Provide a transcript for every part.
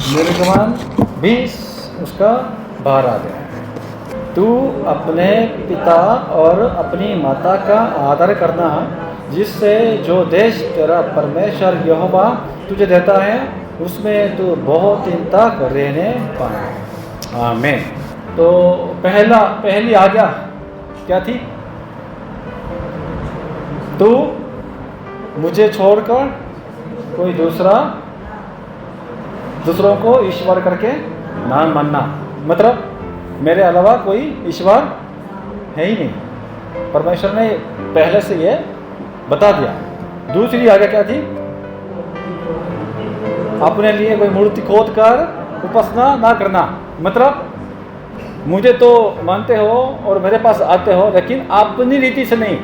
निर्गमन 20 उसका 12 अध्याय। तू अपने पिता और अपनी माता का आदर करना, जिससे जो देश तेरा परमेश्वर यहोवा तुझे देता है उसमें तू बहुत दिन तक रहने पाए। आमीन। तो पहली आज्ञा क्या थी? तू मुझे छोड़कर कोई दूसरों को ईश्वर करके ना मानना, मतलब मेरे अलावा कोई ईश्वर है ही नहीं। परमेश्वर ने पहले से ये बता दिया। दूसरी आज्ञा क्या थी? अपने लिए कोई मूर्ति खोद कर उपासना ना करना, मतलब मुझे तो मानते हो और मेरे पास आते हो, लेकिन अपनी रीति से नहीं,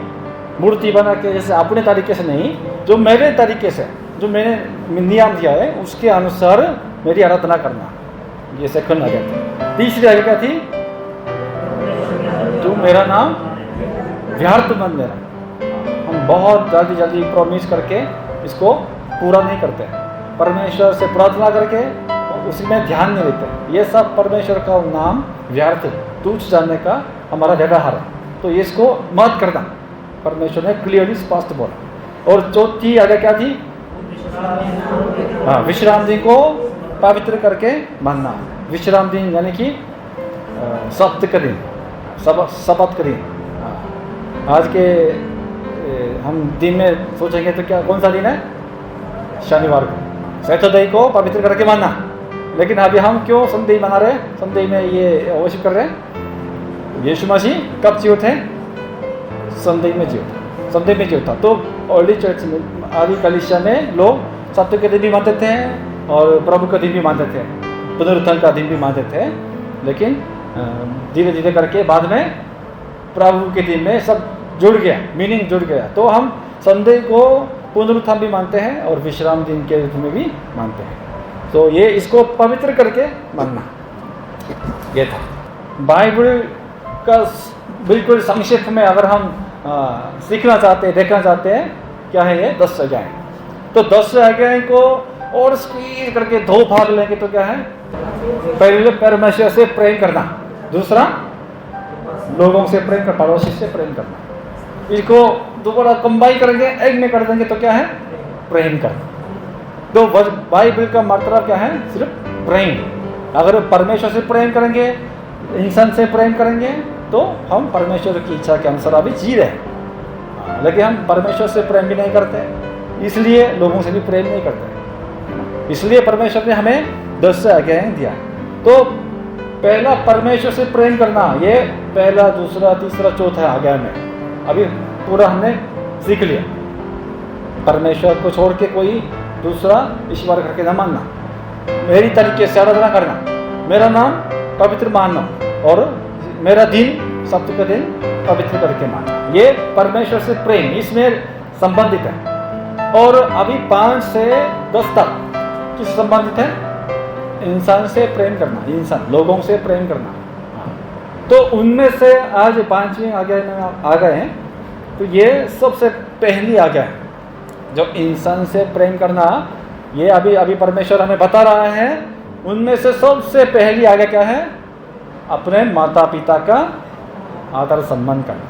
मूर्ति बना के जैसे अपने तरीके से नहीं, जो मेरे तरीके से, जो मैंने नियम दिया है उसके अनुसार मेरी आराधना करना। ये सेकंड आज्ञा थी। तीसरी आज्ञा क्या थी? तू मेरा नाम व्यर्थ मत लेना। हम बहुत जल्दी प्रॉमिस करके इसको पूरा नहीं करते, परमेश्वर से प्रार्थना करके उसमें ध्यान नहीं देते। ये सब परमेश्वर का नाम व्यर्थ तुच्छ जानने का हमारा व्यवहार है, तो इसको मत करना, परमेश्वर ने क्लियरली स्पष्ट बोला। और चौथी आज्ञा क्या थी? विश्राम दिन को पवित्र करके मानना। विश्राम दिन यानी कि सब्त का दिन, सबत का दिन। आज के हम दिन में सोचेंगे तो क्या, कौन सा दिन है? शनिवार को, सैटरडे को पवित्र करके मानना। लेकिन अभी हम क्यों संडे मना रहे? संडे में ये वर्शिप कर रहे हैं। यीशु मसीह कब जियो थे? संडे में जियो था। तो अर्ली चर्च में, आदि कलीसिया में लोग सप्ताह के दिन भी मानते थे और प्रभु का दिन भी मानते थे, पुनरुत्थान का दिन भी मानते थे। लेकिन धीरे धीरे करके बाद में प्रभु के दिन में सब जुड़ गया, मीनिंग जुड़ गया। तो हम संडे को पुनरुत्थान भी मानते हैं और विश्राम दिन के रूप में भी मानते हैं। तो ये इसको पवित्र करके मानना, ये था बाइबल का बिल्कुल संक्षिप्त में। अगर हम सीखना चाहते हैं, देखना चाहते हैं, क्या है ये 10 आज्ञाएं। तो 10 आज्ञाएं को और स्पीड करके 2 भाग लेंगे तो क्या है? पहले परमेश्वर से प्रेम करना, दूसरा लोगों से प्रेम करना, पड़ोसी से प्रेम करना। इसको दोबारा कंबाइन करेंगे, एक में कर देंगे तो क्या है? प्रेम करना। तो बाइबल का मतलब क्या है? सिर्फ प्रेम। अगर परमेश्वर से प्रेम करेंगे, इंसान से प्रेम करेंगे, तो हम परमेश्वर की इच्छा के अनुसार अभी जी रहे हैं। लेकिन हम परमेश्वर से प्रेम भी नहीं करते, इसलिए लोगों से भी प्रेम नहीं करते। इसलिए परमेश्वर ने हमें 10 आज्ञाएं दिया। तो पहला परमेश्वर से प्रेम करना, ये पहला, दूसरा, तीसरा, चौथा आज्ञा में अभी पूरा हमने सीख लिया। परमेश्वर को छोड़ के कोई दूसरा ईश्वर करके न मानना, मेरी तरीके से आराधना करना, मेरा नाम पवित्र मानना और मेरा दिन, सप्ताह का दिन पवित्र करके मानना, ये परमेश्वर से प्रेम इसमें संबंधित है। और अभी 5 से 10 तक किस संबंधित है? इंसान से प्रेम करना, इंसान, लोगों से प्रेम करना। तो उनमें से आज 5वीं आज्ञा में आ गए हैं। तो ये सबसे पहली आज्ञा है, जो इंसान से प्रेम करना, ये अभी परमेश्वर हमें बता रहा है। उनमें से सबसे पहली आज्ञा क्या है? अपने माता पिता का आदर सम्मान करना,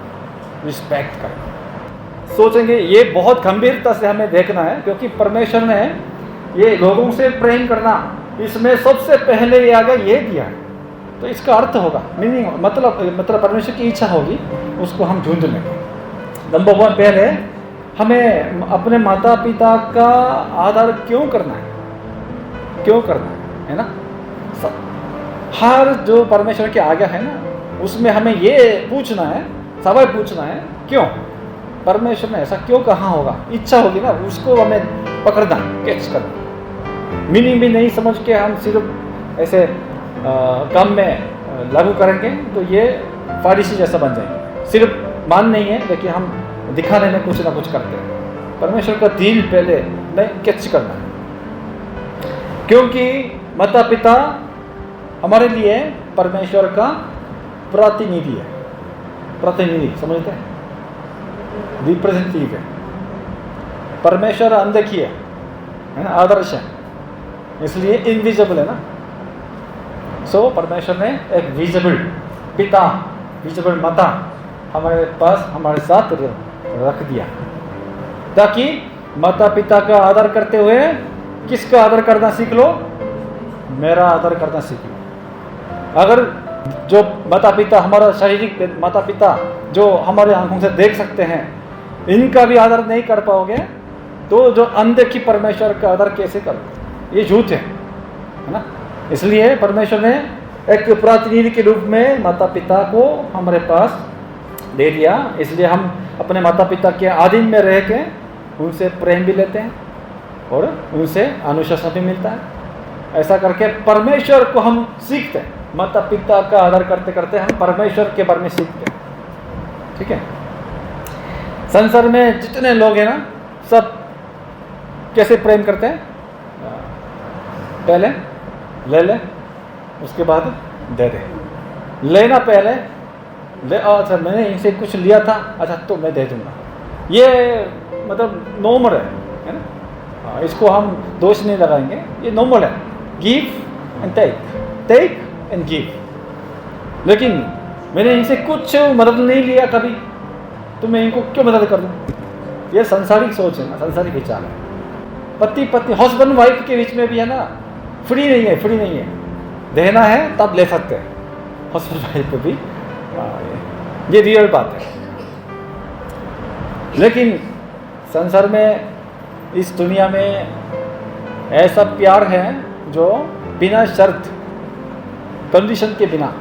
रिस्पेक्ट करना। सोचेंगे ये बहुत गंभीरता से हमें देखना है, क्योंकि परमेश्वर ने ये लोगों से प्रेम करना, इसमें सबसे पहले ये आज्ञा ये दिया है। तो इसका अर्थ होगा, मीनिंग मतलब परमेश्वर की इच्छा होगी, उसको हम ढूंढ लेंगे। नंबर 1, पहले हमें अपने माता पिता का आदर क्यों करना है ना? हर जो परमेश्वर की आज्ञा है ना, उसमें हमें ये पूछना है, सवाल पूछना है, क्यों परमेश्वर ने ऐसा क्यों कहा होगा? इच्छा होगी ना, उसको हमें पकड़ना, कैच करना। मीनिंग भी नहीं समझ के हम सिर्फ ऐसे काम में लागू करेंगे तो ये फारिसी जैसा बन जाएंगे। सिर्फ मान नहीं है, लेकिन हम दिखाने में कुछ ना कुछ करते हैं। परमेश्वर का दिल पहले नहीं कैच करना है, क्योंकि माता पिता हमारे लिए परमेश्वर का प्रतिनिधि है। प्रतिनिधि समझते हैं? रिप्रेजेंटेटिव है। परमेश्वर अनदेखी है ना, आदर्श है। इसलिए इनविजिबल है ना। सो परमेश्वर ने एक विजिबल पिता, विजिबल माता हमारे पास, हमारे साथ रख दिया, ताकि माता पिता का आदर करते हुए किसका आदर करना सीख लो? मेरा आदर करना सीख लो। अगर जो माता पिता, हमारा शारीरिक माता पिता जो हमारे आंखों से देख सकते हैं, इनका भी आदर नहीं कर पाओगे तो जो अनदेखी परमेश्वर का आदर कैसे करोगे? ये झूठ है ना। इसलिए परमेश्वर ने एक प्रतिनिधि के रूप में माता पिता को हमारे पास दे दिया। इसलिए हम अपने माता पिता के आधीन में रह के उनसे प्रेम भी लेते हैं और उनसे अनुशासन भी मिलता है। ऐसा करके परमेश्वर को हम सीखते हैं। माता पिता का आदर करते करते हम परमेश्वर के बारे में सीखते हैं। ठीक है। संसार में जितने लोग हैं ना, सब कैसे प्रेम करते हैं? पहले ले ले, उसके बाद दे दे। लेना पहले ले, अच्छा मैंने इनसे कुछ लिया था, अच्छा तो मैं दे दूंगा। ये मतलब नॉर्मल है ना। इसको हम दोष नहीं लगाएंगे, ये नॉर्मल है। Give and take, take and give. लेकिन मैंने इनसे कुछ मदद नहीं लिया कभी, तो मैं इनको क्यों मदद कर दूं? ये संसारिक सोच है ना, संसारिक विचार है। पति पत्नी, हस्बैंड वाइफ के बीच में भी है ना, फ्री नहीं है, फ्री नहीं है। देना है तब ले सकते हैं, हस्बैंड वाइफ पे भी। ये रियल बात है। लेकिन संसार में, इस दुनिया में ऐसा प्यार है जो बिना शर्त, कंडीशन के बिना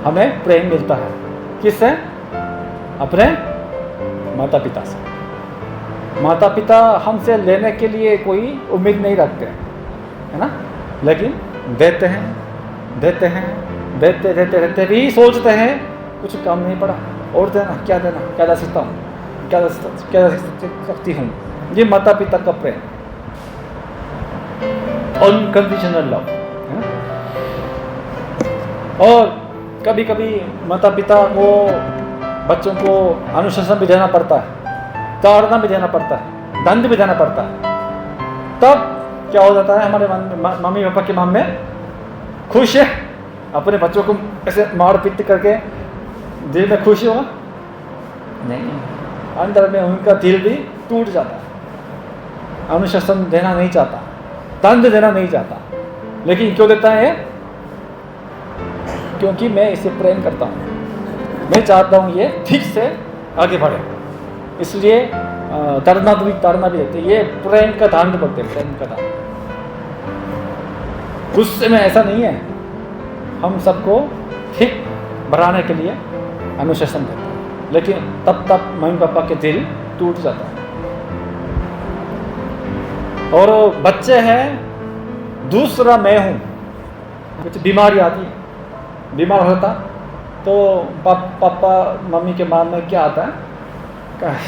हमें प्रेम मिलता है। किससे? अपने माता पिता से। माता पिता हमसे लेने के लिए कोई उम्मीद नहीं रखते हैं, है ना। लेकिन देते हैं, देते हैं, देते देते रहते भी सोचते हैं कुछ काम नहीं पड़ा, और देना, क्या देना, क्या दे सकता हूँ, क्या दे सकती हूँ। ये माता पिता का प्रेम, अनकंडीशनल लव। और कभी कभी माता पिता को, बच्चों को अनुशासन भी देना पड़ता है, ताड़ना भी देना पड़ता है, दंड भी देना पड़ता है। तब क्या हो जाता है? हमारे मम्मी पापा के मन में खुश है, अपने बच्चों को ऐसे मार पीट करके दिल में खुशी होगा? नहीं, अंदर में उनका दिल भी टूट जाता है। अनुशासन देना नहीं चाहता, दंड देना नहीं चाहता। लेकिन क्यों देता है? क्योंकि मैं इसे प्रेम करता हूँ, मैं चाहता हूँ ये ठीक से आगे बढ़े। इसलिए ताड़ना भी देते। ये प्रेम का दान बोलते हैं, प्रेम का दान। गुस्से में ऐसा नहीं है, हम सबको ठीक बढ़ाने के लिए अनुशासन देते हैं, लेकिन तब तक मम्मी पापा के दिल टूट जाता है। और बच्चे हैं, दूसरा मैं हूँ। कुछ बीमारी आती है, बीमार होता तो पापा मम्मी के मन में क्या आता है? काश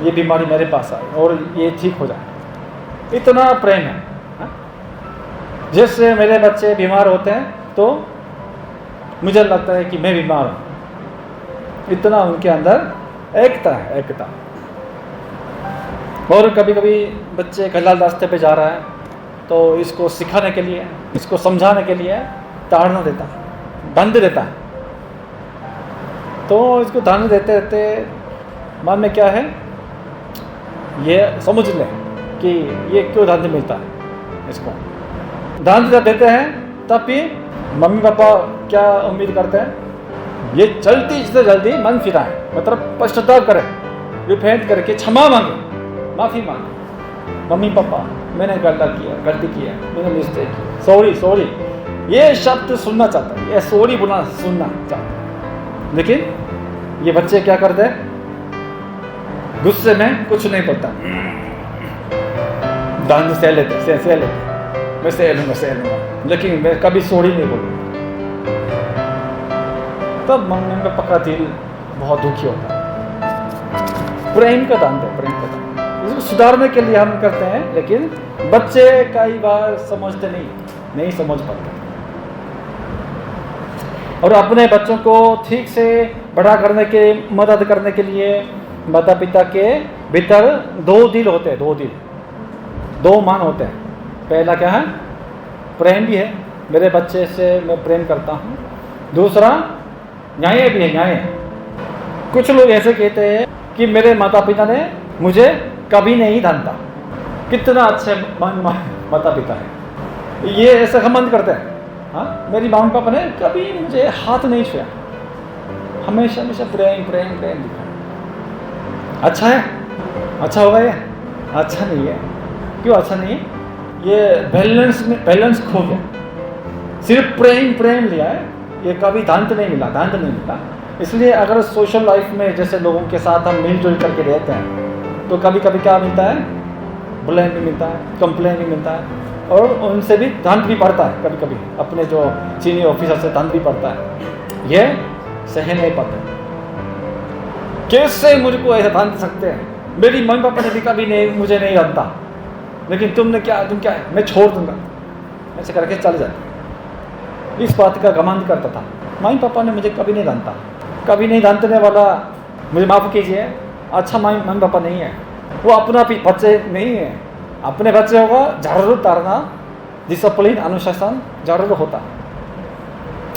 ये बीमारी मेरे पास आए और ये ठीक हो जाए। इतना प्रेम है। जैसे मेरे बच्चे बीमार होते हैं तो मुझे लगता है कि मैं बीमार हूँ। इतना उनके अंदर एकता है, एकता। और कभी कभी बच्चे गलत रास्ते पे जा रहा है तो इसको सिखाने के लिए, इसको समझाने के लिए ताड़ना देता है, दंड देता है। तो इसको दंड देते देते मन में क्या है, ये समझ ले कि ये क्यों दंड मिलता है। इसको दंड जब देते हैं तब भी मम्मी पापा क्या उम्मीद करते हैं? ये जल्दी से जल्दी मन फिराएं, मतलब पश्चाताप करें, रिपेंट करके क्षमा मांगे, माफ़ी मांगे। मम्मी पापा मैंने गलती किया, मैंने मिस्टेक की, सॉरी सॉरी, ये शब्द सुनना चाहता है, ये सॉरी बोलना सुनना चाहता है। लेकिन ये बच्चे क्या करते हैं? गुस्से में कुछ नहीं बोलता, दंड सह लेते, मैं सह लूँगा, लेकिन मैं कभी सॉरी नहीं बोलूँगा। तब मम्मी पापा का दिल बहुत दुखी होता है। प्रेम का दान है, प्रेम का दान। इसको सुधारने के लिए हम करते हैं, लेकिन बच्चे कई बार समझते नहीं समझ पाते। और अपने बच्चों को ठीक से बड़ा करने के, मदद करने के लिए माता पिता के भीतर दो दिल होते हैं, दो मन होते हैं। पहला क्या है? प्रेम भी है, मेरे बच्चे से मैं प्रेम करता हूँ। दूसरा न्याय भी है, न्याय। कुछ लोग ऐसे कहते हैं कि मेरे माता पिता ने मुझे कभी नहीं डांटा। कितना अच्छे माता पिता है, ये ऐसा संबंध करते हैं। हाँ, मेरी माँ पापा ने कभी मुझे हाथ नहीं छुआ, हमेशा हमेशा प्रेम प्रेम प्रेम दिखा। अच्छा है? अच्छा होगा ये? अच्छा नहीं है। क्यों अच्छा नहीं है? ये बैलेंस खो गया। सिर्फ प्रेम प्रेम लिया है, ये कभी दांत नहीं मिला। इसलिए अगर सोशल लाइफ में जैसे लोगों के साथ हम मिलजुल करके रहते हैं तो कभी कभी क्या मिलता है? ब्लेम भी मिलता है, कंप्लेन भी मिलता है, और उनसे भी दांत भी पड़ता है। कभी कभी अपने जो सीनियर ऑफिसर से दांत भी पड़ता है। ये सह नहीं पाते। कैसे मुझको ऐसा दांत सकते हैं? मेरी मम्मी पापा ने भी कभी नहीं मुझे नहीं डांटा, लेकिन तुम क्या है, मैं छोड़ दूंगा, ऐसे करके चले जाते। इस बात का घमंड करता था। मम्मी पापा ने मुझे कभी नहीं डांटा। कभी नहीं डांटने वाला, मुझे माफ़ कीजिए, अच्छा मम्मी पापा नहीं है। वो अपना बच्चे नहीं है, अपने बच्चे होगा जरूर तारना, डिसिप्लिन, अनुशासन जरूर होता।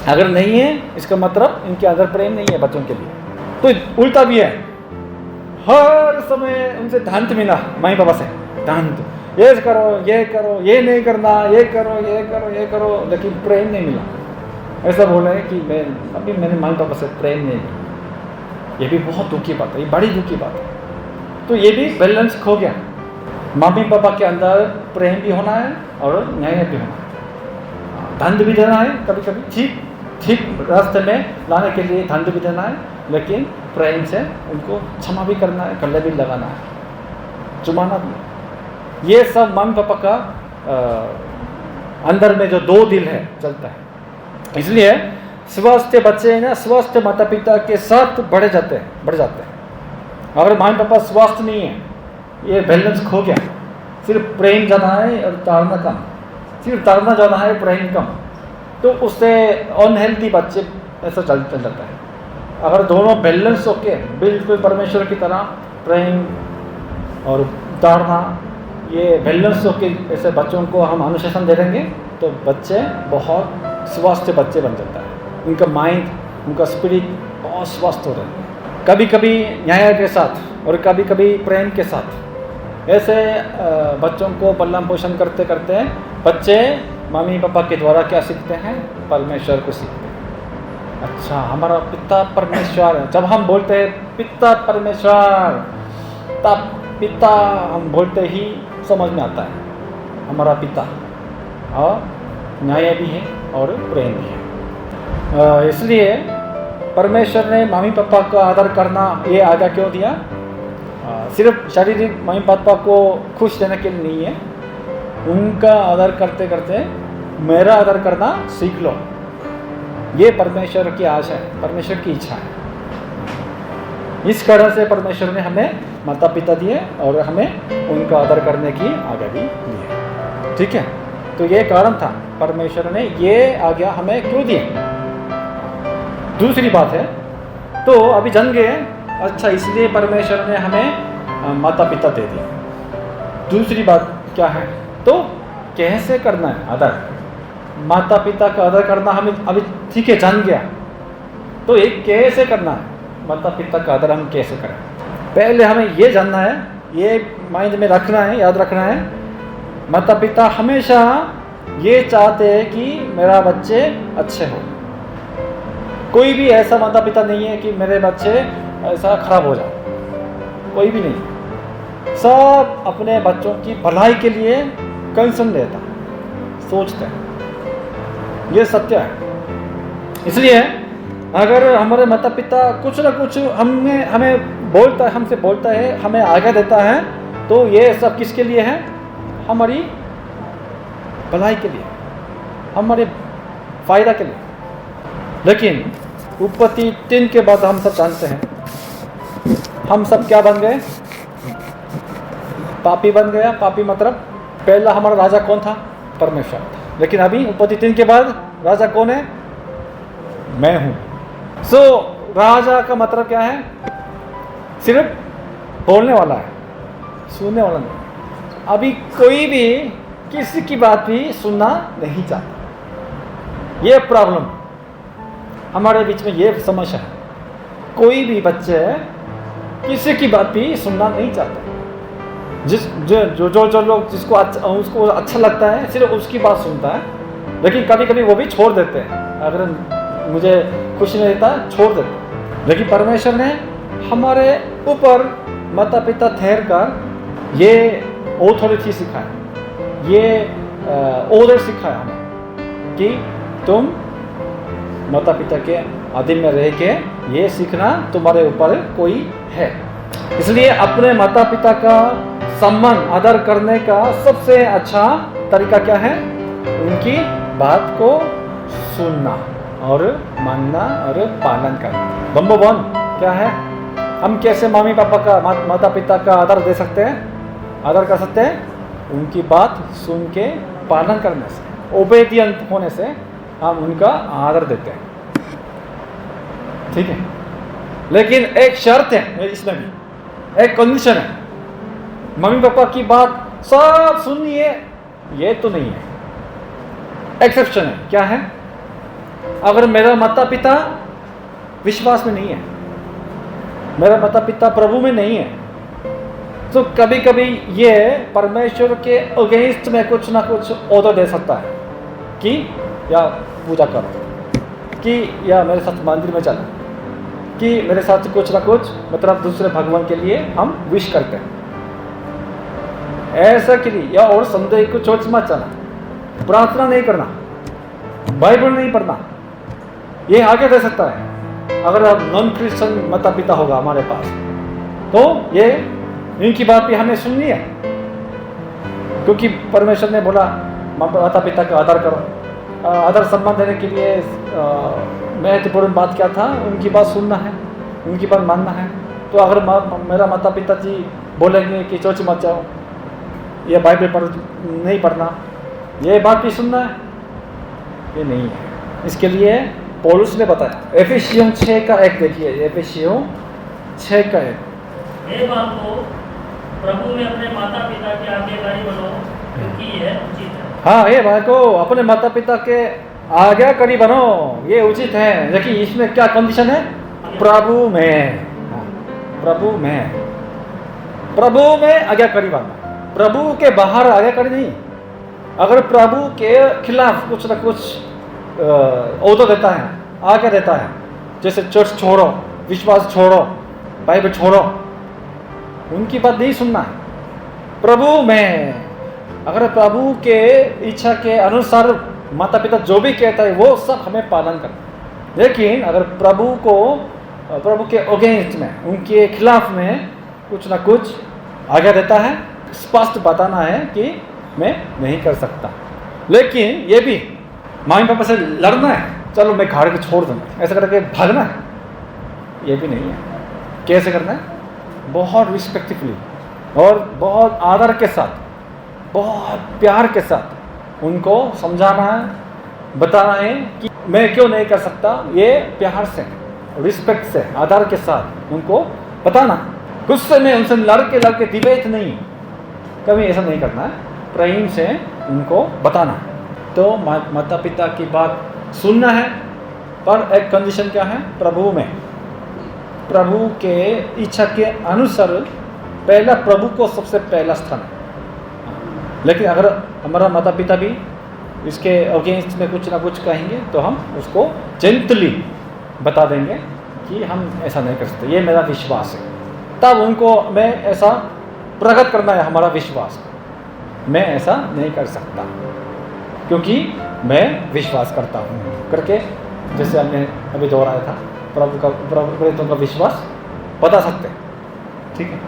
अगर नहीं है इसका मतलब इनके अंदर प्रेम नहीं है बच्चों के लिए। तो उल्टा भी है, हर समय उनसे दांत मिला मम्मी पापा से, दांत, ये करो, ये नहीं करना, ये करो, लेकिन प्रेम नहीं मिला। ऐसा बोल रहे हैं कि अभी मैंने मम्मी पापा से प्रेम नहीं मिला। ये भी बहुत दुख की बात है, ये बड़ी दुख की बात है। तो ये भी बैलेंस खो गया। मम्मी पापा के अंदर प्रेम भी होना है और न्याय भी होना है। दंड भी देना है, कभी कभी ठीक रास्ते में लाने के लिए दंड भी देना है, लेकिन प्रेम से उनको क्षमा भी करना है, गले भी लगाना है, चुमाना भी। ये सब मम्मी पापा का अंदर में जो दो दिल है चलता है। इसलिए स्वस्थ बच्चे ना स्वस्थ माता पिता के साथ बढ़ जाते हैं। अगर मम्मी पापा स्वस्थ नहीं है, ये बैलेंस खो गया। सिर्फ प्रेम ज़्यादा है और ताड़ना कम, सिर्फ ताड़ना ज़्यादा है, प्रेम कम, तो उससे अनहेल्दी बच्चे ऐसा चल जाता है। अगर दोनों बैलेंस होके बिल्कुल परमेश्वर की तरह प्रेम और ताड़ना, ये बैलेंस होके ऐसे बच्चों को हम अनुशासन दे देंगे तो बच्चे बहुत स्वस्थ बच्चे बन जाता है। उनका माइंड, उनका स्पिरिट बहुत स्वस्थ हो रहा है। कभी कभी न्याय के साथ और कभी कभी प्रेम के साथ ऐसे बच्चों को पालन पोषण करते करते बच्चे मम्मी पापा के द्वारा क्या सीखते हैं? परमेश्वर को सीखते हैं। अच्छा, हमारा पिता परमेश्वर है। जब हम बोलते हैं पिता परमेश्वर, तब पिता हम बोलते ही समझ में आता है हमारा पिता, और न्याय भी है और प्रेम भी है। इसलिए परमेश्वर ने मम्मी पापा का आदर करना ये आज्ञा क्यों दिया? सिर्फ शारीरिक मम्मी पापा को खुश रहने के लिए नहीं है, उनका आदर करते करते मेरा आदर करना सीख लो। ये परमेश्वर की आशा है, परमेश्वर की इच्छा है। इस कारण से परमेश्वर ने हमें माता पिता दिए और हमें उनका आदर करने की आज्ञा भी दी है। ठीक है, तो ये कारण था परमेश्वर ने ये आज्ञा हमें क्यों दी। दूसरी बात है, तो अभी जान गए, अच्छा इसलिए परमेश्वर ने हमें माता पिता दे दिए। दूसरी बात क्या है? तो कैसे करना है आदर? माता पिता का आदर करना हमें अभी ठीक है जान गया, तो ये कैसे करना है? माता पिता का आदर हम कैसे करें? पहले हमें ये जानना है, ये माइंड में रखना है, याद रखना है, माता पिता हमेशा ये चाहते हैं कि मेरा बच्चे अच्छे हो। कोई भी ऐसा माता पिता नहीं है कि मेरे बच्चे ऐसा खराब हो जाए, कोई भी नहीं। सब अपने बच्चों की भलाई के लिए कंसर्न लेता है, सोचते हैं, ये सत्य है। इसलिए अगर हमारे माता पिता कुछ ना कुछ हमसे बोलता है, हमें आज्ञा देता है, तो ये सब किसके लिए है? हमारी भलाई के लिए, हमारे फायदा के लिए। लेकिन उत्पत्ति 3 के बाद हम सब जानते हैं, हम सब क्या बन गए? पापी बन गया। पापी मतलब पहला हमारा राजा कौन था? परमेश्वर था। लेकिन अभी उत्पत्ति 3 के बाद राजा कौन है? मैं हूं। राजा का मतलब क्या है? सिर्फ बोलने वाला है, सुनने वाला नहीं। अभी कोई भी किसी की बात भी सुनना नहीं चाहता। ये प्रॉब्लम हमारे बीच में, ये समस्या है। कोई भी बच्चे किसी की बात भी सुनना नहीं चाहता। जो लोग उसको अच्छा लगता है सिर्फ उसकी बात सुनता है, लेकिन कभी कभी वो भी छोड़ देते हैं। अगर मुझे खुशी नहीं देता छोड़ देते हैं। लेकिन परमेश्वर ने हमारे ऊपर माता पिता ठहर कर ये ऑथोरिटी सिखाया, ये ऑर्डर सिखाया हमें कि तुम माता पिता के अधीन में रह के ये सीखना तुम्हारे ऊपर कोई है। इसलिए अपने माता पिता का सम्मान आदर करने का सबसे अच्छा तरीका क्या है? उनकी बात को सुनना और मानना और पालन करना। नंबर 1 क्या है? हम कैसे मम्मी पापा का माता पिता का आदर दे सकते हैं, आदर कर सकते हैं? उनकी बात सुन के पालन करने से, ओबेडियंट होने से हम उनका आदर देते हैं। ठीक है, लेकिन एक शर्त है, इसमें भी एक कंडीशन है। मम्मी पापा की बात सब सुनिए ये तो नहीं है, एक्सेप्शन है। क्या है? अगर मेरा माता पिता विश्वास में नहीं है, मेरा माता पिता प्रभु में नहीं है, तो कभी कभी ये परमेश्वर के अगेंस्ट में कुछ ना कुछ ऑर्डर दे सकता है कि या पूजा करो, कि या मेरे साथ मंदिर में चलो, कि मेरे साथ कुछ ना कुछ, मतलब दूसरे भगवान के लिए हम विश करते हैं ऐसा के लिए। या और संडे को चर्च मत जाना, प्रार्थना नहीं करना, बाइबल नहीं पढ़ना, ये आगे दे सकता है। अगर अब नॉन क्रिश्चियन माता पिता होगा हमारे पास, तो ये इनकी बात भी हमें सुननी है, क्योंकि परमेश्वर ने बोला माता पिता का आदर करो। आदर सम्मान देने के लिए महत्वपूर्ण बात क्या था? उनकी बात सुनना है, उनकी बात मानना है। तो अगर मेरा माता पिता जी बोलेंगे कि चर्च मत जाओ, ये बाइबल नहीं पढ़ना, ये बात भी सुनना है? ये नहीं है। इसके लिए पौलुस ने बताया, एफेसियों 6:1 देखिए, एफेसियों 6:1। हे बालकों, प्रभु में अपने माता पिता की आज्ञाकारी बनो, क्योंकि यह उचित है। हाँ, हे भाइयों, अपने माता पिता के आज्ञाकारी बनो, ये उचित है। देखिए इसमें क्या कंडीशन है? प्रभु में, प्रभु में, प्रभु में आज्ञाकारी बनना, प्रभु के बाहर आज्ञाकारी नहीं। अगर प्रभु के खिलाफ कुछ ना कुछ ऑर्डर देता है, आज्ञा देता है, जैसे चर्च छोड़ो, विश्वास छोड़ो, बाइबल छोड़ो, उनकी बात नहीं सुनना है। प्रभु में, अगर प्रभु के इच्छा के अनुसार माता पिता जो भी कहता है वो सब हमें पालन करना। लेकिन अगर प्रभु के अगेंस्ट में, उनके खिलाफ में कुछ ना कुछ आज्ञा देता है, स्पष्ट बताना है कि मैं नहीं कर सकता। लेकिन ये भी मम्मी पापा से लड़ना है, चलो मैं घर को छोड़ दूंगा, ऐसा करके भागना है, ये भी नहीं है। कैसे करना है? बहुत रिस्पेक्टफुली और बहुत आदर के साथ, बहुत प्यार के साथ उनको समझाना है, बताना है कि मैं क्यों नहीं कर सकता। ये प्यार से, रिस्पेक्ट से, आदर के साथ उनको बताना। गुस्से में उनसे लड़के डिबेट नहीं, कभी ऐसा नहीं करना है। प्रेम से उनको बताना। तो माता पिता की बात सुनना है, पर एक कंडीशन क्या है? प्रभु में, प्रभु के इच्छा के अनुसार पहला प्रभु को सबसे पहला स्थान है। लेकिन अगर हमारा माता पिता भी इसके अगेंस्ट में कुछ ना कुछ कहेंगे तो हम उसको जेंटली बता देंगे कि हम ऐसा नहीं कर सकते, ये मेरा विश्वास है। तब उनको मैं ऐसा प्रकट करना है, हमारा विश्वास, मैं ऐसा नहीं कर सकता क्योंकि मैं विश्वास करता हूँ करके, जैसे हमने अभी दोहराया था, प्रभु का विश्वास बता सकते हैं। ठीक है,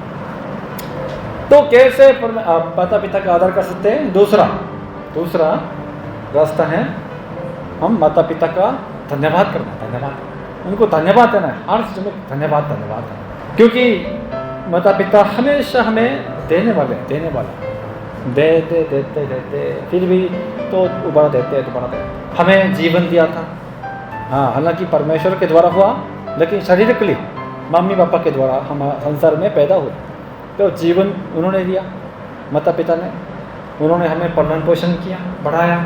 तो कैसे माता पिता का आदर कर सकते हैं? दूसरा रास्ता है, हम माता पिता का धन्यवाद करना, धन्यवाद, उनको धन्यवाद देना है, हर चीज़ में धन्यवाद है, क्योंकि माता पिता हमेशा हमें देने वाले देते फिर भी तो दोबारा देते, हमें जीवन दिया था। हाँ, हालांकि परमेश्वर के द्वारा हुआ, लेकिन शारीरिकली मम्मी पापा के द्वारा हम संसार में पैदा हुए, तो जीवन उन्होंने दिया, माता पिता ने, उन्होंने हमें पालन पोषण किया, बढ़ाया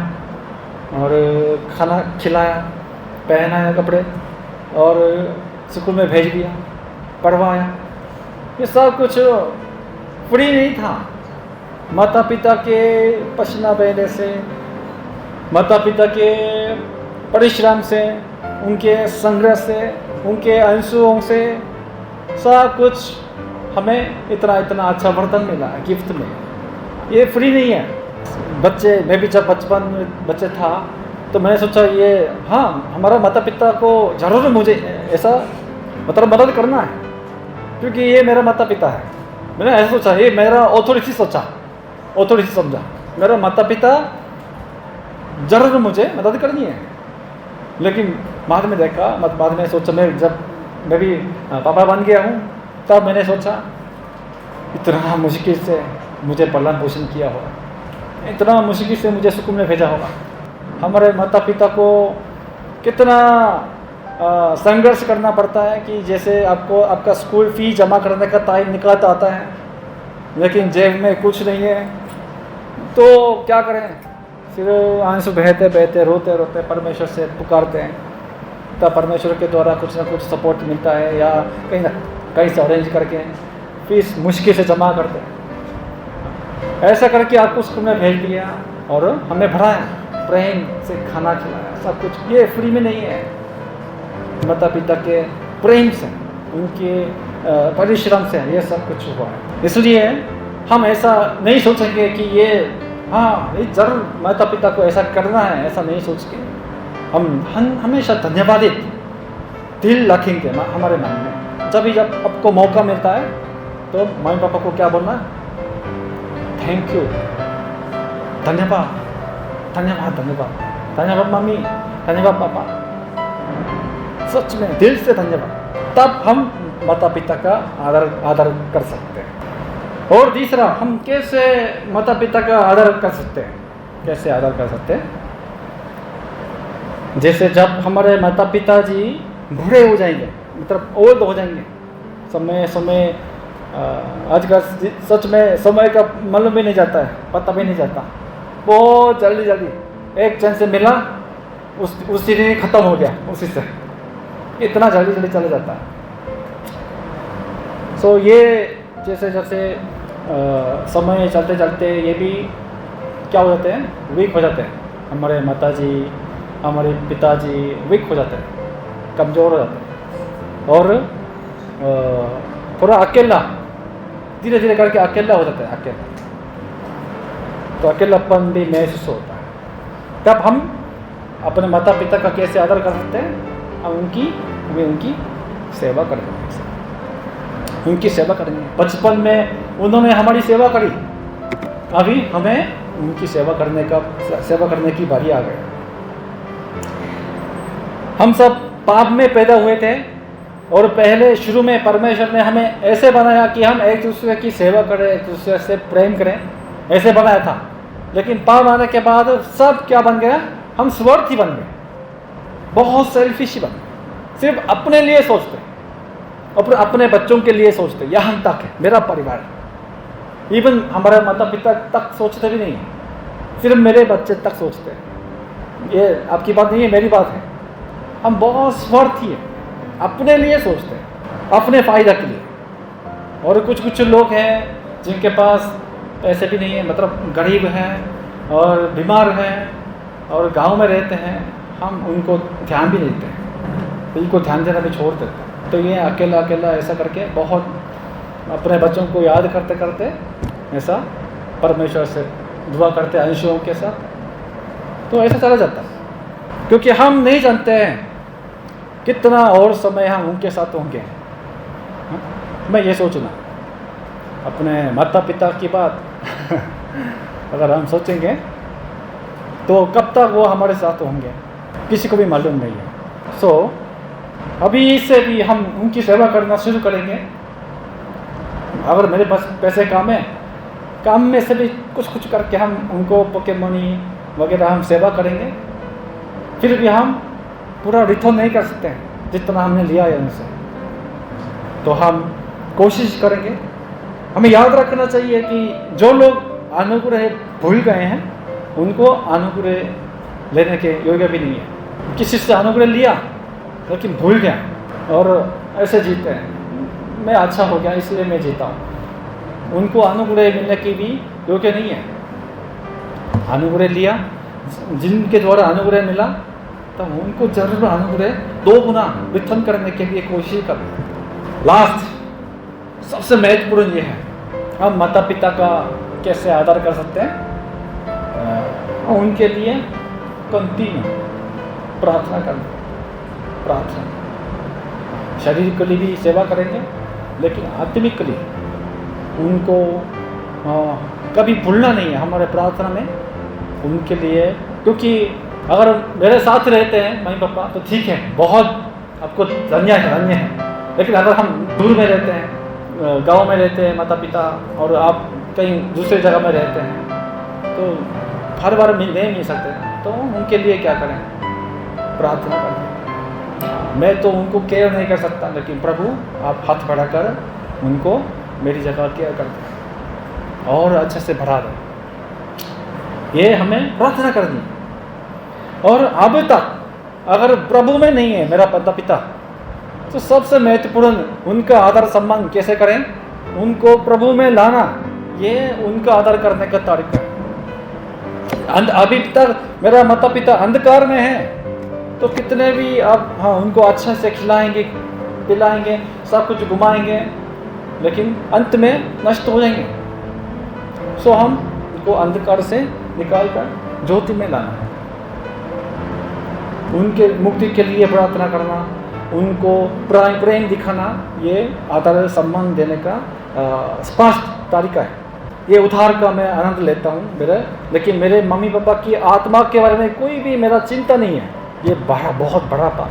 और खाना खिलाया, पहनाया कपड़े और स्कूल में भेज दिया, पढ़वाया। ये सब कुछ फ्री नहीं था। माता पिता के पसीना बहने से, माता पिता के परिश्रम से, उनके संघर्ष से, उनके अंशुओं से सब कुछ हमें इतना इतना अच्छा बर्तन मिला है गिफ्ट में। ये फ्री नहीं है। बच्चे, मैं भी जब बचपन में बच्चे था तो मैंने सोचा ये हाँ, हमारा माता पिता को ज़रूर मुझे ऐसा मतलब मदद करना है, क्योंकि ये मेरा माता पिता है। मैंने ऐसा सोचा, ये मेरा ऑथोरिटी सोचा, ऑथोरिटी समझा, मेरा माता पिता ज़रूर मुझे मदद करनी है। लेकिन बाद में देखा, बाद में सोचा, मैं भी पापा बन गया हूँ, तब मैंने सोचा इतना मुश्किल से मुझे पालन पोषण किया होगा, इतना मुश्किल से मुझे स्कूल में भेजा होगा। हमारे माता पिता को कितना संघर्ष करना पड़ता है कि जैसे आपको आपका स्कूल फी जमा करने का टाइम निकल आता है, लेकिन जेब में कुछ नहीं है, तो क्या करें? फिर आंसू बहते बहते, रोते रोते परमेश्वर से पुकारते हैं, तब परमेश्वर के द्वारा कुछ ना कुछ सपोर्ट मिलता है, या कहीं से अरेंज करके फीस मुश्किल से जमा करते हैं। ऐसा करके आपको स्कूल में भेज दिया और हमें भराया, प्रेम से खाना खिलाया, सब कुछ। ये फ्री में नहीं है, माता पिता के प्रेम से, उनके परिश्रम से ये सब कुछ हुआ है। इसलिए हम ऐसा नहीं सोचेंगे कि ये हाँ, ये जरूर माता पिता को ऐसा करना है, ऐसा नहीं सोच के हम हमेशा धन्यवादित दिल रखेंगे हमारे मन में। जब आपको मौका मिलता है तो मम्मी पापा को क्या बोलना? थैंक यू, धन्यवाद, धन्यवाद, धन्यवाद, धन्यवाद मम्मी, धन्यवाद पापा, सच में दिल से धन्यवाद। तब हम माता पिता का आदर कर सकते हैं। और तीसरा, हम कैसे माता पिता का आदर कर सकते हैं? कैसे आदर कर सकते हैं? जैसे जब हमारे माता पिता जी बूढ़े हो जाएंगे, मतलब ओल्ड हो जाएंगे, समय आजकल सच में समय का मालूम भी नहीं जाता है, पता भी नहीं जाता, बहुत जल्दी एक जन से मिला उसी दिन खत्म हो गया, उसी से इतना जल्दी चला जाता है। सो ये जैसे समय चलते चलते ये भी क्या हो जाते हैं? वीक हो जाते हैं। हमारे माता जी, हमारे पिताजी वीक हो जाते हैं, कमज़ोर हो जाते हैं, और थोड़ा अकेला, धीरे धीरे करके अकेला हो जाता है, अकेला। तो अकेलापन भी महसूस होता है। तब हम अपने माता पिता का कैसे आदर कर सकते हैं? हम उनकी सेवा करेंगे, उनकी सेवा करेंगे। बचपन में उन्होंने हमारी सेवा करी, अभी हमें उनकी सेवा करने की बारी आ गई। हम सब पाप में पैदा हुए थे, और पहले शुरू में परमेश्वर ने हमें ऐसे बनाया कि हम एक दूसरे की सेवा करें, एक दूसरे से प्रेम करें, ऐसे बनाया था। लेकिन पाप आने के बाद सब क्या बन गया? हम स्वार्थी बन गए, बहुत सेल्फिश बन गए, सिर्फ अपने लिए सोचते, अपने बच्चों के लिए सोचते। यहाँ तक है मेरा परिवार, इवन हमारे माता पिता तक सोचते भी नहीं, सिर्फ मेरे बच्चे तक सोचते हैं। ये आपकी बात नहीं है, मेरी बात है। हम बहुत स्वार्थी हैं, अपने लिए सोचते हैं, अपने फायदा के लिए। और कुछ लोग हैं जिनके पास पैसे भी नहीं है, मतलब गरीब हैं और बीमार हैं और गांव में रहते हैं, हम उनको ध्यान भी नहीं देते हैं, उनको ध्यान देना भी छोड़ देते हैं। तो ये अकेला ऐसा करके बहुत अपने बच्चों को याद करते करते ऐसा परमेश्वर से दुआ करते अंशों के साथ, तो ऐसा चला जाता है। क्योंकि हम नहीं जानते हैं कितना और समय हम उनके साथ होंगे। मैं ये सोचना, अपने माता पिता की बात अगर हम सोचेंगे तो कब तक वो हमारे साथ होंगे किसी को भी मालूम नहीं है। सो अभी से भी हम उनकी सेवा करना शुरू करेंगे। अगर मेरे पास पैसे काम है, काम में से भी कुछ करके हम उनको पॉकेट मनी वगैरह हम सेवा करेंगे। फिर भी हम पूरा रिटर्न नहीं कर सकते हैं जितना हमने लिया है उनसे, तो हम कोशिश करेंगे। हमें याद रखना चाहिए कि जो लोग अनुग्रह भूल गए हैं, उनको अनुग्रह लेने के योग्य भी नहीं है। किसी से अनुग्रह लिया लेकिन भूल गया और ऐसे जीते हैं, मैं अच्छा हो गया इसलिए मैं जीता हूँ, उनको अनुग्रह मिलने की भी योग्य नहीं है। अनुग्रह लिया, जिनके द्वारा अनुग्रह मिला, तो उनको जरूर अनुग्रह 2 गुना वितरण करने के लिए कोशिश करें। लास्ट सबसे महत्वपूर्ण ये है, हम माता पिता का कैसे आदर कर सकते हैं, उनके लिए कंटिन्यू प्रार्थना करना। प्रार्थना शरीर के लिए भी सेवा करेंगे, लेकिन आत्मिक के लिए उनको कभी भूलना नहीं है हमारे प्रार्थना में उनके लिए। क्योंकि अगर मेरे साथ रहते हैं मम्मी पापा तो ठीक है, बहुत आपको धन्य है। लेकिन अगर हम दूर में रहते हैं, गांव में रहते हैं माता पिता, और आप कहीं दूसरे जगह में रहते हैं, तो हर बार नहीं सकते, तो उनके लिए क्या करें, प्रार्थना करें। मैं तो उनको केयर नहीं कर सकता, लेकिन प्रभु आप हाथ बढ़ाकर उनको मेरी जगह केयर कर दें और अच्छे से बढ़ा दें, ये हमें प्रार्थना करनी। और अब तक अगर प्रभु में नहीं है मेरा माता पिता, तो सबसे महत्वपूर्ण उनका आदर सम्मान कैसे करें, उनको प्रभु में लाना, ये उनका आदर करने का तरीका है। अभी तक मेरा माता पिता अंधकार में है, तो कितने भी आप उनको अच्छे से खिलाएंगे पिलाएंगे, सब कुछ घुमाएंगे, लेकिन अंत में नष्ट हो जाएंगे। सो हम उनको अंधकार से निकाल कर ज्योति में लाना है, उनके मुक्ति के लिए प्रार्थना करना, उनको प्रेम दिखाना, ये आदर सम्मान देने का स्पष्ट तरीका है। ये उधार का मैं आनंद लेता हूँ लेकिन मेरे मम्मी पापा की आत्मा के बारे में कोई भी मेरा चिंता नहीं है। ये बहुत बड़ा पाप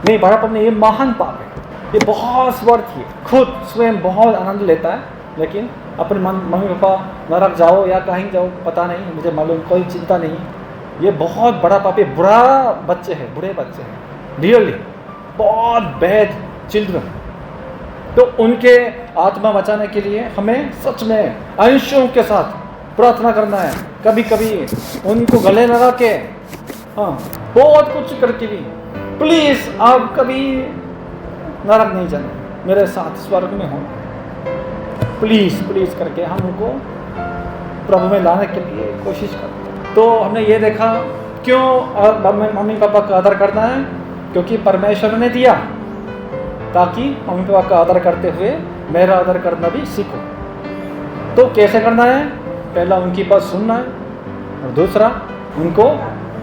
नहीं, बड़ा पाप नहीं, ये महान पाप है। ये बहुत स्वार्थी है, खुद स्वयं बहुत आनंद लेता है, लेकिन अपने मम्मी पापा नरक जाओ या कहीं जाओ पता नहीं, मुझे मालूम, कोई चिंता नहीं। ये बहुत बड़ा पाप है, बुरे बच्चे हैं, रियली बहुत बैड चिल्ड्रन। तो उनके आत्मा बचाने के लिए हमें सच में अंशों के साथ प्रार्थना करना है। कभी कभी उनको गले लगा के, बहुत कुछ करके भी, प्लीज आप कभी नरक नहीं जाना, मेरे साथ स्वर्ग में हो, प्लीज करके हम उनको प्रभु में लाने के लिए कोशिश करते हैं। तो हमने ये देखा क्यों मम्मी पापा का आदर करना है, क्योंकि परमेश्वर ने दिया, ताकि मम्मी पापा का आदर करते हुए मेरा आदर करना भी सीखो। तो कैसे करना है, पहला उनकी बात सुनना है, और दूसरा उनको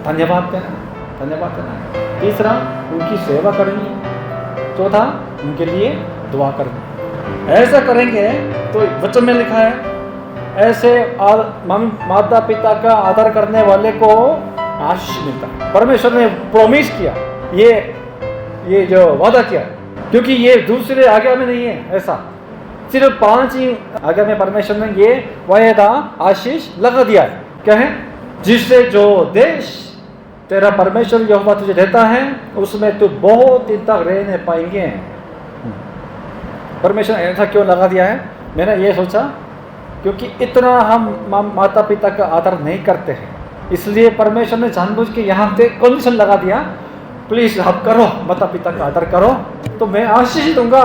धन्यवाद देना है, तीसरा उनकी सेवा करनी है, चौथा उनके लिए दुआ करनी। ऐसा करेंगे तो वचन में लिखा है, ऐसे माता पिता का आदर करने वाले को आशीष मिलता है। परमेश्वर ने प्रॉमिस किया, ये जो वादा किया, क्योंकि ये दूसरे आज्ञा में नहीं है, ऐसा सिर्फ 5 ही आज्ञा में परमेश्वर ने ये वायदा आशीष लगा दिया है। क्या है, जिससे जो देश तेरा परमेश्वर यहोवा तुझे देता है, उसमें तू बहुत दिन तक रहने पाएंगे। परमेश्वर ने ऐसा क्यों लगा दिया है, मैंने ये सोचा क्योंकि इतना हम माता पिता का आदर नहीं करते हैं, इसलिए परमेश्वर ने जानबूझ के यहाँ पे कंडीशन लगा दिया, प्लीज आप करो, माता पिता का आदर करो तो मैं आशीष दूंगा।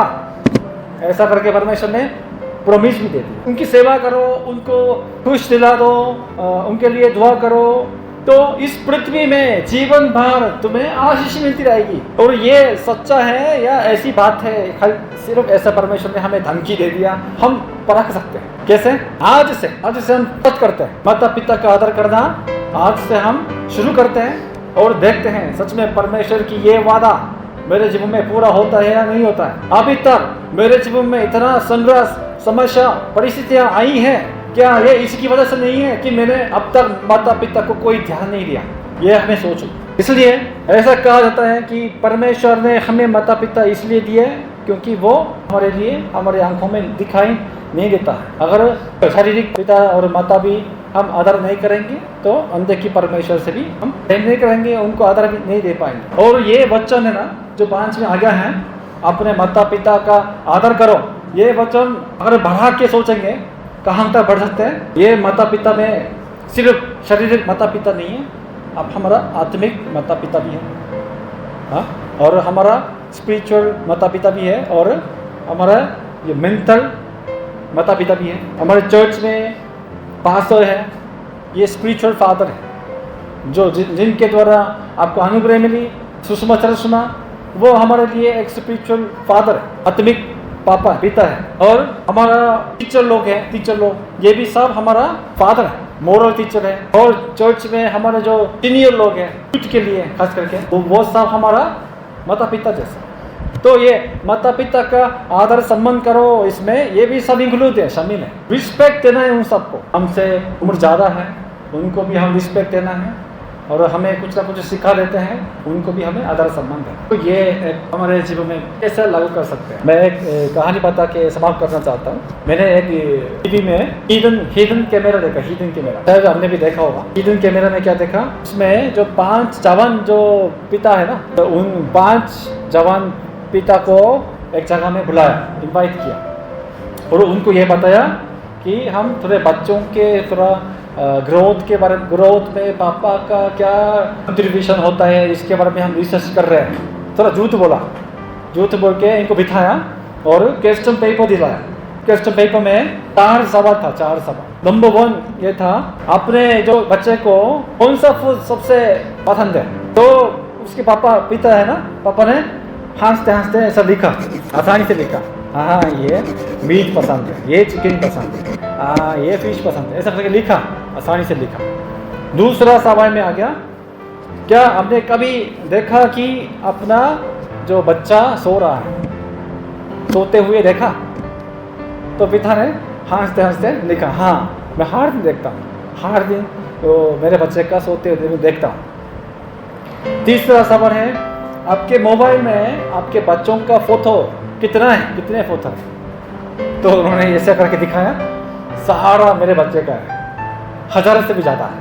ऐसा करके परमेश्वर ने प्रॉमिस भी दे दी। उनकी सेवा करो, उनको खुश दिला दो, उनके लिए दुआ करो, तो इस पृथ्वी में जीवन भर तुम्हें आशीष मिलती रहेगी। और ये सच्चा है या ऐसी बात है, सिर्फ ऐसा परमेश्वर ने हमें धमकी दे दिया, हम परख सकते हैं। कैसे? आज से हम सच करते हैं, माता पिता का आदर करना आज से हम शुरू करते हैं और देखते हैं सच में परमेश्वर की ये वादा मेरे जीवन में पूरा होता है या नहीं होता है। अभी तक मेरे जीवन में इतना संघर्ष, समस्या, परिस्थितियां आई हैं, क्या ये इसकी वजह से नहीं है कि मैंने अब तक माता पिता को कोई ध्यान नहीं दिया? ये हमें सोचो। इसलिए ऐसा कहा जाता है कि परमेश्वर ने हमें माता पिता इसलिए दिए क्योंकि वो हमारे लिए हमारे आंखों में दिखाई नहीं देता। अगर शारीरिक पिता और माता भी हम आदर नहीं करेंगे तो अनदेखी परमेश्वर से भी हम प्रेम नहीं करेंगे, उनको आदर भी नहीं दे पाएंगे। और ये वचन है ना जो 5 में आज्ञा है, अपने माता पिता का आदर करो, ये वचन अगर बढ़ा के सोचेंगे कहाँ तक बढ़ सकते हैं। ये माता पिता में सिर्फ शारीरिक माता पिता नहीं है, आप हमारा आत्मिक माता पिता भी है, हाँ, और हमारा स्पिरिचुअल माता पिता भी है, और हमारा ये मेंटल माता पिता भी है। हमारे चर्च में पास्टर है, ये स्पिरिचुअल फादर है, जो जिनके द्वारा आपको अनुग्रह मिली, सुषमा, वो हमारे लिए एक स्पिरिचुअल फादर है, आत्मिक पापा पिता है। और हमारा टीचर लोग ये भी सब हमारा फादर है, मोरल टीचर है। और चर्च में हमारे जो सीनियर लोग हैं यूथ के लिए खास करके, वो सब हमारा माता पिता जैसे। तो ये माता पिता का आदर सम्मान करो, इसमें ये भी सब इंक्लूड है, शामिल है। रिस्पेक्ट देना है उन सबको, हमसे उम्र ज़्यादा है उनको भी हम रिस्पेक्ट देना है, और हमें कुछ ना कुछ सिखा देते हैं, उनको भी हमें आदर सम्मान देना। तो ये हमारे जीवन में कैसे लागू कर सकते हैं। मैं एक कहानी बता के समाप्त करना चाहता हूँ। मैंने एक टीवी में हिडन कैमरा देखा, हिडन कैमरा शायद हमने भी देखा होगा। हिडन कैमरा में क्या देखा, उसमें जो 5 जवान जो पिता है ना, तो उन 5 जवान पिता को एक जगह में बुलाया, इनवाइट किया, और उनको ये बताया कि हम थोड़े बच्चों के थोड़ा ग्रोथ में पापा का क्या कंट्रीब्यूशन होता है, इसके बारे में हम रिसर्च कर रहे हैं। थोड़ा झूठ बोल के इनको बिठाया और क्वेश्चन पेपर दिलाया। क्वेश्चन पेपर में 4 सवाल था, 4 सवाल। नंबर 1 ये था, अपने जो बच्चे को कौन सा फूड सबसे पसंद है। तो उसके पिता है ना, पापा ने हंसते ऐसा लिखा, आसानी से लिखा, हाँ ये मीट पसंद है, ये चिकन पसंद है, हाँ ये फिश पसंद है, ऐसा करके लिखा, आसानी से लिखा। दूसरा सवाल में आ गया, क्या आपने कभी देखा कि अपना जो बच्चा सो रहा है, सोते हुए देखा? तो पिता ने हंसते लिखा, हाँ मैं हर दिन देखता हूँ, हर दिन तो मेरे बच्चे का सोते हुए देखता हूँ। तीसरा सवाल है, आपके मोबाइल में आपके बच्चों का फोटो कितने फोटो है? तो उन्होंने ऐसा करके दिखाया, सारा मेरे बच्चे का है, 1000 से भी ज़्यादा है,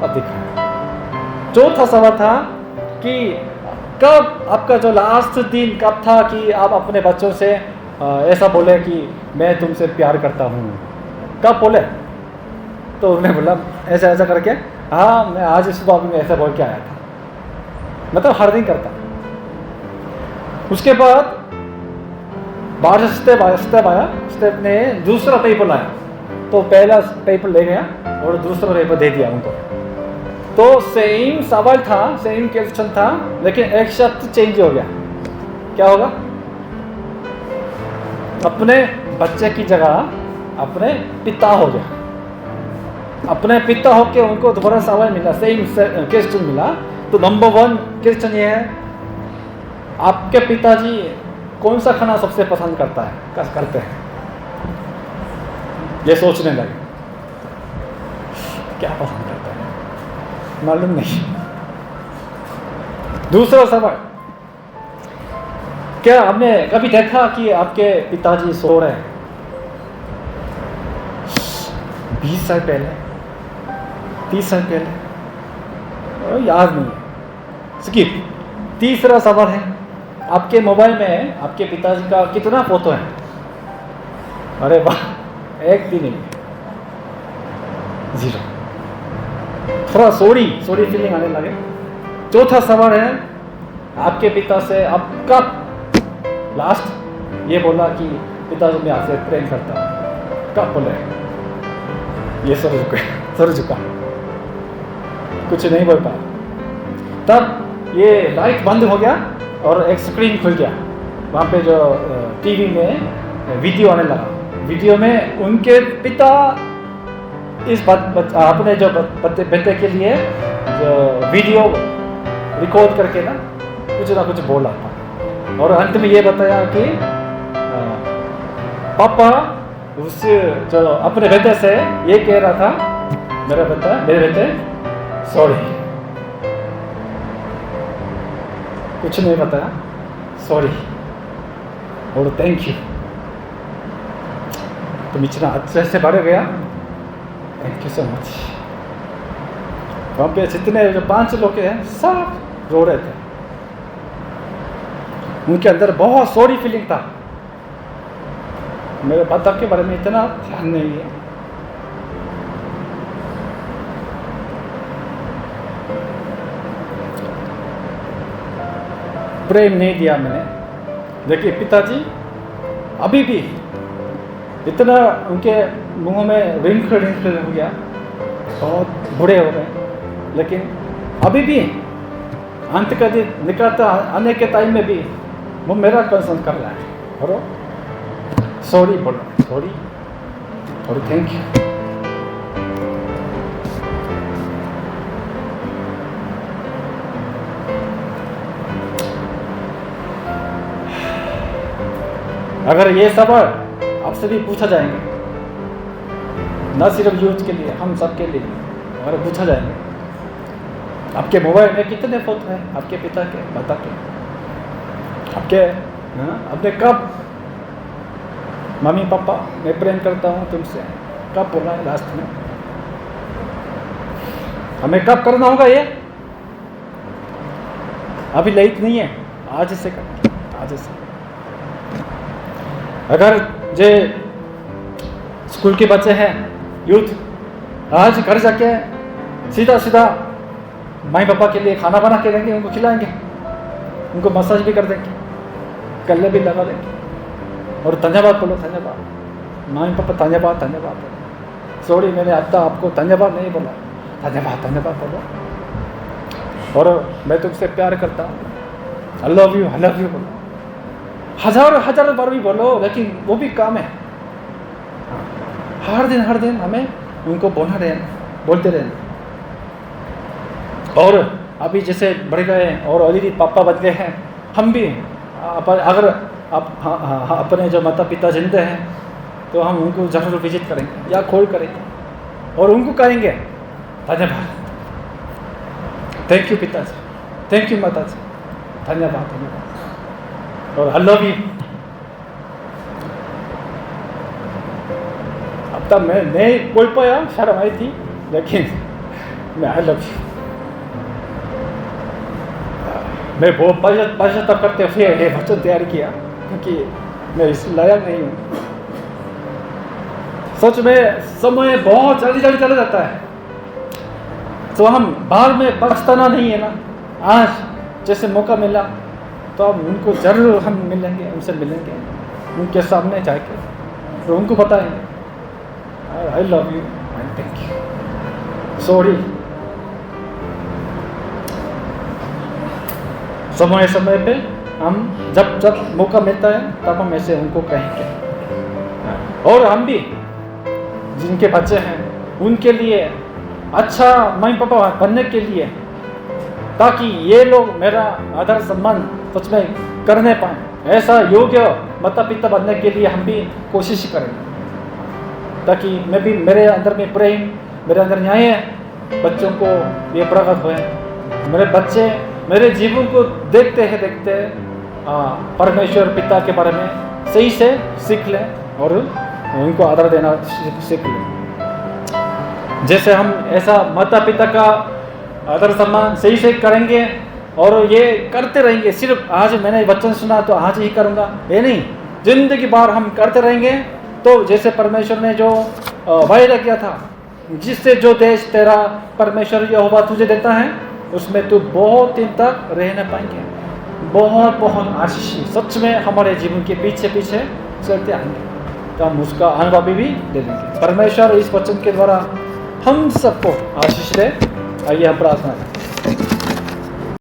अब दिखाया। चौथा सवाल था कि कब आपका जो लास्ट दिन कब था कि आप अपने बच्चों से ऐसा बोले कि मैं तुमसे प्यार करता हूँ, कब बोले? तो उन्होंने बोला ऐसा करके, हाँ मैं आज सुबह में ऐसा बोल के आया था, मतलब हर दिन करता। उसके बाद स्टेप ने दूसरा पेपर लाया, तो पहला पेपर ले गया और दूसरा पेपर दे दिया उनको। तो सेम सवाल था, सेम क्वेश्चन था, लेकिन एक शब्द चेंज हो गया। क्या होगा? अपने बच्चे की जगह अपने पिता हो गया। अपने पिता होके उनको दोबारा सवाल मिला, सेम क्वेश्चन मिला। तो नंबर 1 क्वेश्चन ये है, आपके पिताजी कौन सा खाना सबसे पसंद करते हैं? ये सोचने लगे, क्या पसंद करते हैं, मालूम नहीं। दूसरा सवाल, क्या आपने कभी देखा कि आपके पिताजी सो रहे हैं? 20 साल पहले, 30 साल पहले, याद नहीं है, स्किप। तीसरा सवाल है, आपके मोबाइल में आपके पिताजी का कितना फोटो है? अरे वाह, एक भी नहीं, 0। थोड़ा सॉरी फीलिंग आने लगे। चौथा सवाल है, आपके पिता से आपका लास्ट ये बोला कि पिताजी मैं आपसे प्रेम करता हूँ, कब बोले? ये सर झुका, कुछ नहीं बोल पाया। तब ये लाइट बंद हो गया और एक स्क्रीन खुल गया। वहाँ पे जो टीवी में वीडियो आने लगा। वीडियो में उनके पिता इस अपने जो बेटे के लिए जो वीडियो रिकॉर्ड करके ना कुछ बोला था, और अंत में ये बताया कि पापा उस जो अपने बेटे से ये कह रहा था, मेरे बेटे सॉरी, कुछ नहीं बताया, सॉरी और थैंक यू। तुम इतना अच्छे से बढ़ गया, थैंक यू सो मच। वहाँ पे जितने जो 5 लोग हैं सब रो रहे थे, उनके अंदर बहुत सॉरी फीलिंग था। मेरे पिता के बारे में इतना ध्यान नहीं है, प्रेम नहीं दिया मैंने। देखिए पिताजी अभी भी इतना उनके मुंह में रिंकल हो गया, बहुत बूढ़े हो गए, लेकिन अभी भी अंत का दिन निकलता आने के टाइम में भी वो मेरा कंसर्न कर रहा है। बोलो सॉरी, बोलो सॉरी और थैंक यू। अगर ये सब आपसे भी पूछा जाएंगे, न सिर्फ यूथ के लिए, हम सब के लिए अगर पूछा जाएंगे, आपके मोबाइल में कितने फोटो हैं आपके पिता के, माता के, आपके आपने कब मम्मी पापा मैं प्रेम करता हूँ तुमसे कब बोला है लास्ट में? हमें कब करना होगा ये? अभी लेट नहीं है, आज से कर, आज से। अगर जे स्कूल के बच्चे हैं, यूथ, आज घर जाके सीधा माई पापा के लिए खाना बना के देंगे, उनको खिलाएंगे, उनको मसाज भी कर देंगे, गले भी लगा देंगे और धन्यवाद बोलो, धन्यवाद माई पापा, धन्यवाद धन्यवाद। सॉरी मैंने आपको धन्यवाद नहीं बोला, धन्यवाद बोलो। और मैं तुमसे प्यार करता हूँ, आई लव यू बोलो, हजारों बार भी बोलो, लेकिन वो भी काम है। हर दिन हमें उनको बोलते रहना। और अभी जैसे बढ़ गए और ऑलरेडी पापा बन गए हैं, हम भी अगर अपने जो माता पिता जिंदे हैं तो हम उनको जरूर विजिट करेंगे या कॉल करेंगे और उनको कहेंगे धन्यवाद, थैंक यू पिताजी, थैंक यू माताजी, धन्यवाद और आई लव यू। अब तक मैं नहीं बोल पाया, शर्म आई थी, लेकिन मैं आई लव यू, मैं बहुत पश्चाताप करते हुए ये वचन तैयार किया, क्योंकि मैं इस लायक नहीं हूँ। सच में समय बहुत जल्दी चला जाता है, तो हम बाद में पछताना नहीं है ना। आज जैसे मौका मिला तो हम उनको जरूर हम मिलेंगे, उनसे मिलेंगे, उनके सामने जाके तो उनको बताएंगे I love you and thank you, sorry. समय पे हम जब मौका मिलता है तब हम ऐसे उनको कहेंगे। और हम भी जिनके बच्चे हैं उनके लिए अच्छा मम्मी पापा बनने के लिए, ताकि ये लोग मेरा आदर सम्मान सच में करने पाए, ऐसा योग्य माता पिता बनने के लिए हम भी कोशिश करें, ताकि मैं भी मेरे अंदर में प्रेम, मेरे अंदर न्याय बच्चों को ये प्रकट हुए, मेरे बच्चे मेरे जीवन को देखते परमेश्वर पिता के बारे में सही से सीख लें और उनको आदर देना सीख लें। जैसे हम ऐसा माता पिता का आदर सम्मान सही से करेंगे और ये करते रहेंगे, सिर्फ आज मैंने वचन सुना तो आज ही करूँगा ये नहीं, जिंदगी भर हम करते रहेंगे। तो जैसे परमेश्वर ने जो वायदा किया था, जिससे जो देश तेरा परमेश्वर यहोवा तुझे देता है उसमें तू बहुत दिन तक रहने पाएंगे, बहुत आशीष सच में हमारे जीवन के पीछे चलते आएंगे, तो हम उसका अनुभव भी ले लेंगे। परमेश्वर इस वचन के द्वारा हम सबको आशीष दे। आइए हम प्रार्थना करें।